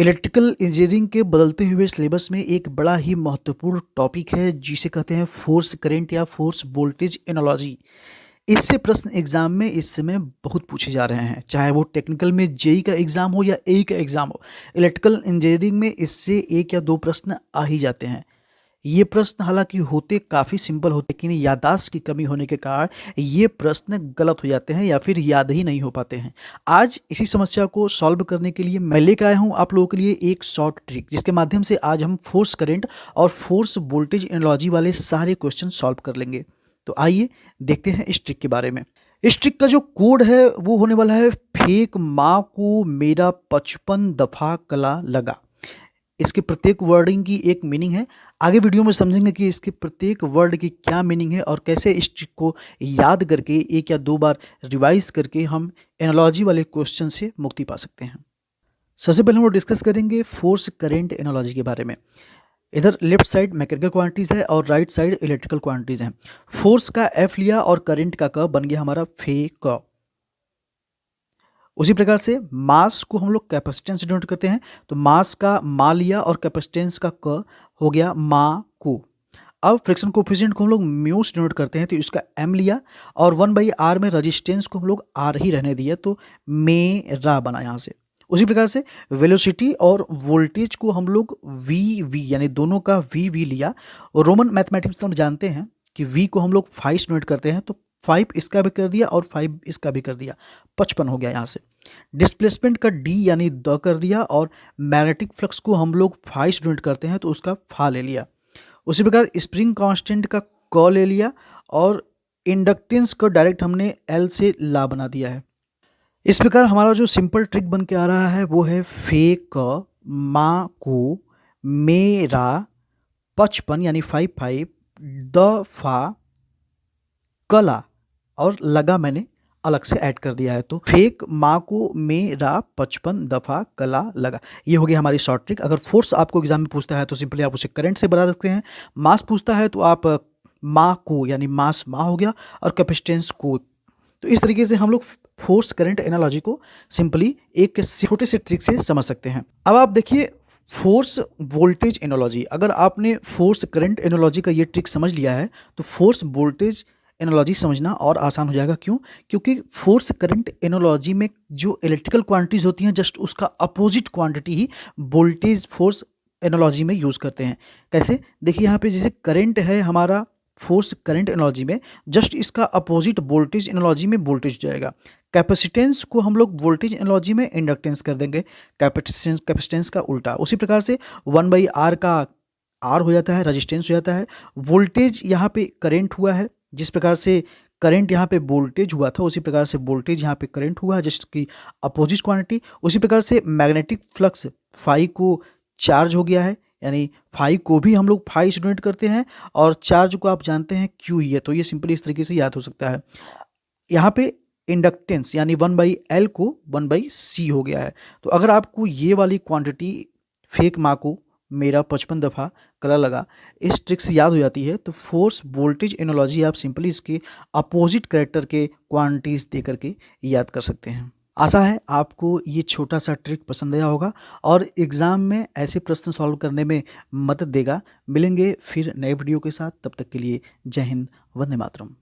Electrical engineering के बदलते हुए सिलेबस में एक बड़ा ही महत्वपूर्ण टॉपिक है जिसे कहते हैं फोर्स करंट या फोर्स वोल्टेज एनालॉजी। इससे प्रश्न एग्जाम में इस समय बहुत पूछे जा रहे हैं, चाहे वो टेक्निकल में जेई का एग्जाम हो या एई का एग्जाम हो। इलेक्ट्रिकल इंजीनियरिंग में इससे एक या दो प्रश्न आ ही जाते हैं। ये प्रश्न हालांकि होते काफ़ी सिंपल होते, लेकिन याददाश्त की कमी होने के कारण ये प्रश्न गलत हो जाते हैं या फिर याद ही नहीं हो पाते हैं। आज इसी समस्या को सॉल्व करने के लिए मैं लेकर आया हूँ आप लोगों के लिए एक शॉर्ट ट्रिक, जिसके माध्यम से आज हम फोर्स करंट और फोर्स वोल्टेज एनालॉजी वाले सारे क्वेश्चन सॉल्व कर लेंगे। तो आइए देखते हैं इस ट्रिक के बारे में। इस ट्रिक का जो कोड है वो होने वाला है फेक माँ को मेरा 55 दफा कला लगा। इसके प्रत्येक वर्डिंग की एक मीनिंग है। आगे वीडियो में समझेंगे कि इसके प्रत्येक वर्ड की क्या मीनिंग है और कैसे इस ट्रिक को याद करके एक या दो बार रिवाइज करके हम एनालॉजी वाले क्वेश्चन से मुक्ति पा सकते हैं। सबसे पहले हम लोग डिस्कस करेंगे फोर्स करंट एनालॉजी के बारे में। इधर लेफ्ट साइड मैकेनिकल क्वांटिटीज है और राइट साइड इलेक्ट्रिकल क्वांटिटीज हैं। फोर्स का एफ लिया और करंट का क बन गया हमारा फे क। उसी प्रकार से मास को हम लोग कैपेसिटेंस डिनोट करते हैं, तो मास का मा लिया और कैपेसिटेंस का क हो गया मा को। अब फ्रिक्शन कोफिशिएंट को हम लोग म्यू से डिनोट करते हैं, तो इसका एम लिया और 1/r में रेजिस्टेंस को हम लोग आर ही रहने दिया, तो मेरा बना यहाँ से। उसी प्रकार से वेलोसिटी और वोल्टेज को हम लोग वी यानी दोनों का वी लिया। और रोमन मैथमेटिक्स हम जानते हैं कि वी को हम लोग 5 डिनोट करते हैं, तो 5 इसका भी कर दिया और 5 इसका भी कर दिया, 55 हो गया यहाँ से। डिस्प्लेसमेंट का डी यानी द कर दिया और मैग्नेटिक फ्लक्स को हम लोग फाई स्टूडेंट करते हैं, तो उसका फा ले लिया। उसी प्रकार स्प्रिंग कांस्टेंट का क ले लिया और इंडक्टेंस को डायरेक्ट हमने एल से ला बना दिया है। इस प्रकार हमारा जो सिंपल ट्रिक बन के आ रहा है वो है फे क मा को मेरा 55 यानी 55 द फा कला और लगा मैंने अलग से ऐड कर दिया है, तो फेक माँ को मेरा 55 दफा कला लगा। ये हो गई हमारी शॉर्ट ट्रिक। अगर फोर्स आपको एग्जाम में पूछता है तो सिंपली आप उसे करंट से बता सकते हैं। मास पूछता है तो आप माँ को यानी मास माँ हो गया और कैपेसिटेंस को। तो इस तरीके से हम लोग फोर्स करंट एनालॉजी को सिंपली एक छोटे से ट्रिक से समझ सकते हैं। अब आप देखिए फोर्स वोल्टेज एनालॉजी, अगर आपने फोर्स करंट एनालॉजी का ये ट्रिक समझ लिया है तो फोर्स वोल्टेज एनालॉजी समझना और आसान हो जाएगा। क्यों? क्योंकि फोर्स करंट एनालॉजी में जो इलेक्ट्रिकल क्वांटिटीज होती हैं जस्ट उसका अपोजिट क्वांटिटी ही वोल्टेज फोर्स एनालॉजी में यूज़ करते हैं। कैसे? देखिए यहाँ पे जैसे करंट है हमारा फोर्स करंट एनालॉजी में, जस्ट इसका अपोजिट वोल्टेज एनालॉजी में वोल्टेज हो जाएगा। कैपेसिटेंस को हम लोग वोल्टेज एनालॉजी में इंडक्टेंस कर देंगे, कैपेसिटेंस का उल्टा। उसी प्रकार से 1/r का आर हो जाता है, रेजिस्टेंस हो जाता है। वोल्टेज यहाँ पे करंट हुआ है, जिस प्रकार से करंट यहाँ पे वोल्टेज हुआ था उसी प्रकार से वोल्टेज यहाँ पे करंट हुआ है, जिसकी अपोजिट क्वांटिटी। उसी प्रकार से मैग्नेटिक फ्लक्स फाई को चार्ज हो गया है, यानी फाई को भी हम लोग फाई से डोनेट करते हैं और चार्ज को आप जानते हैं क्यू ही है, तो ये सिंपली इस तरीके से याद हो सकता है। यहाँ पे इंडक्टेंस यानी 1/L को 1/C हो गया है। तो अगर आपको ये वाली क्वांटिटी फेक माँ को मेरा 55 दफ़ा कला लगा इस ट्रिक से याद हो जाती है, तो फोर्स वोल्टेज एनालॉजी आप सिंपली इसके अपोजिट कैरेक्टर के क्वांटिटीज दे करके याद कर सकते हैं। आशा है आपको ये छोटा सा ट्रिक पसंद आया होगा और एग्ज़ाम में ऐसे प्रश्न सॉल्व करने में मदद देगा। मिलेंगे फिर नए वीडियो के साथ, तब तक के लिए जय हिंद, वंदे मातरम।